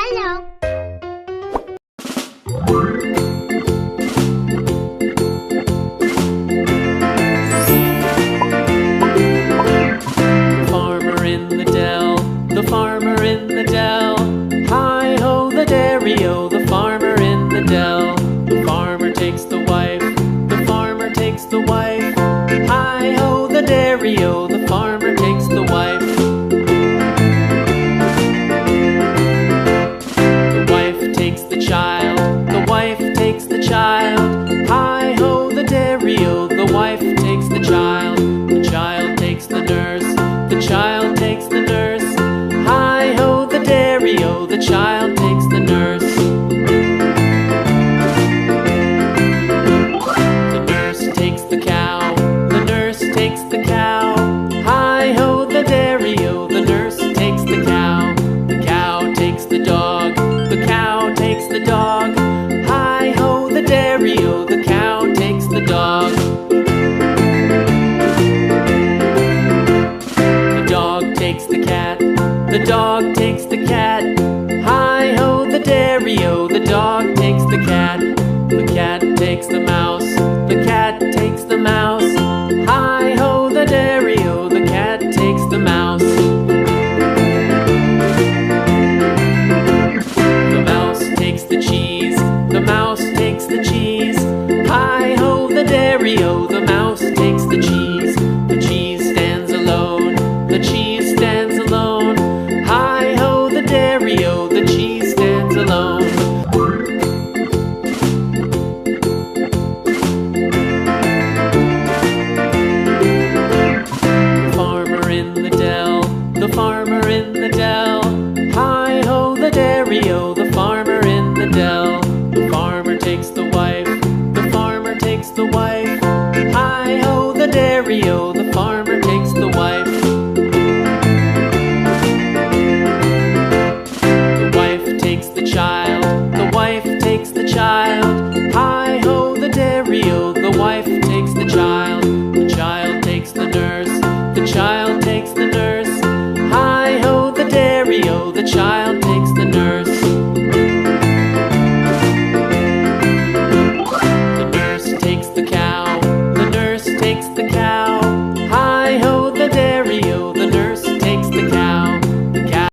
Hello. The farmer in the dell, the farmer in the dell. Hi-ho, the dairy-o, the farmer in the dell. The farmer takes the wife, the farmer takes the wife. Hi-ho, the dairy-o, the farmer takes the wife. The wife takes the child, the wife takes the child. Hi-ho, the dairy-o, the wife takes the child. The child takes the nurse, the child takes the nurse. Hi-ho, the dairy-o, the child takes the nurse. The nurse takes the cow, the nurse takes the cow. Hi-ho, the dairy-o, the nurse takes the cow. The cow takes the dog, the cow takes the dog. Hi-ho, the dairy-o, the cow takes the dog. The dog takes the cat, the dog takes the cat. Hi-ho, the dairy-o, the dog takes the cat. The cat takes the mouse, the cat takes the mouse. Hi-ho, the dairy-o, the cat takes the mouse. The mouse takes the cheese, the mouse takes the cheese. Hi-ho, the dairy-o, the mouse takes the cheese. The cheese stands alone, the cheese stands alone. Hi-ho, the dairy-o, the cheese stands alone. The farmer in the dell, the farmer in the dell. Hi-ho, the dairy-o, the farmer in the dell. The farmer takes the wife, the farmer takes the wife. Hi-ho, the dairy-o, the farmer takes the wife. The wife takes the child, the wife takes the child. Hi-ho, the dairy-o, the wife takes the child.